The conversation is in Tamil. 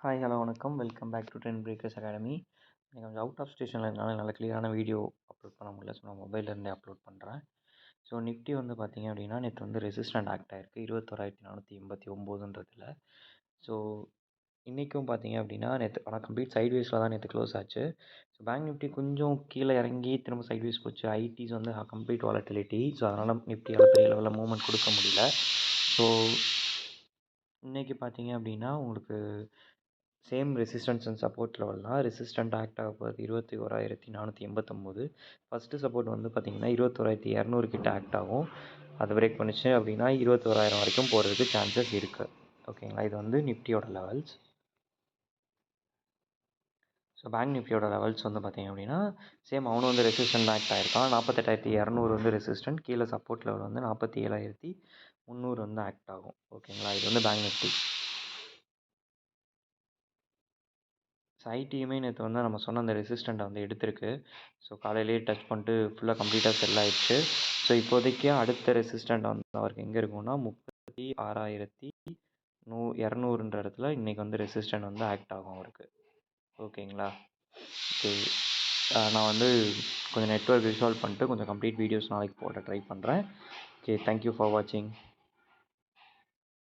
ஹாய் ஹலோ வணக்கம். Welcome back to trend breakers academy. எனக்கு கொஞ்சம் அவுட் ஆஃப் ஸ்டேஷனில் இருந்தாலும் நல்ல கிளியரான வீடியோ அப்லோட் பண்ண முடியல. ஸோ நான் மொபைல்லேருந்தே அப்லோட் பண்ணுறேன். ஸோ நிஃப்டி வந்து பார்த்திங்க அப்படின்னா நேற்று வந்து ரெசிஸ்டன்ட் ஆக்ட் ஆகிருக்கு 21,489ன்றதுல. ஸோ இன்றைக்கும் பார்த்திங்க அப்படின்னா நேற்று ஆனால் கம்ப்ளீட் சைட்வேஸில் தான் நேற்று க்ளோஸ் ஆச்சு. ஸோ பேங்க் நிஃப்டி கொஞ்சம் கீழே இறங்கி திரும்ப சைட்வேஸ் போச்சு. ஐடிஸ் வந்து கம்ப்ளீட் வாலட்டிலிட்டி. ஸோ அதனால் நிஃப்டியால் பெரிய லெவலில் மூவ்மெண்ட் கொடுக்க முடியல. ஸோ இன்றைக்கி பார்த்திங்க அப்படின்னா உங்களுக்கு same resistance and support level தான். ரெசிஸ்டன்ட் ஆக்ட் ஆக போகிறது 21,489. ஃபஸ்ட்டு சப்போர்ட் வந்து பார்த்திங்கன்னா 21,200 கிட்ட ஆக்ட் ஆகும். அதை பிரேக் பண்ணிச்சு அப்படின்னா 21,000 வரைக்கும் போகிறதுக்கு சான்சஸ் இருக்குது. ஓகேங்களா, இது வந்து நிஃப்டியோட லெவல்ஸ். ஸோ பேங்க் நிஃப்டியோட லெவல்ஸ் வந்து பார்த்திங்க அப்படின்னா சேம் அவனும் வந்து ரெசிஸ்டன்ட் ஆக்ட் ஆகிருக்கான். 48,200 வந்து ரெசிஸ்டன்ட், கீழே சப்போர்ட் லெவல் வந்து 47,300 வந்து ஆக்ட் ஆகும். ஓகேங்களா, இது வந்து பேங்க் நிஃப்டி. ஸோ ஐடியுமே நேற்று வந்து நம்ம சொன்ன அந்த ரெசிஸ்டண்ட்டை வந்து எடுத்திருக்கு. ஸோ காலையிலேயே டச் பண்ணிட்டு ஃபுல்லாக கம்ப்ளீட்டாக செல் ஆயிடுச்சு. ஸோ இப்போதைக்கு அடுத்த ரெசிஸ்டண்ட் வந்து அவருக்கு எங்கே இருக்கும்னா 36,200ன்ற இடத்துல இன்றைக்கி வந்து ரெசிஸ்டண்ட் வந்து ஆக்ட் ஆகும் அவருக்கு. ஓகேங்களா, ஓகே. நான் வந்து கொஞ்சம் நெட்வொர்க் ரிசால்வ் பண்ணிட்டு கொஞ்சம் கம்ப்ளீட் வீடியோஸ் நாளைக்கு போட ட்ரை பண்ணுறேன். ஓகே, தேங்க்யூ ஃபார் வாட்சிங்.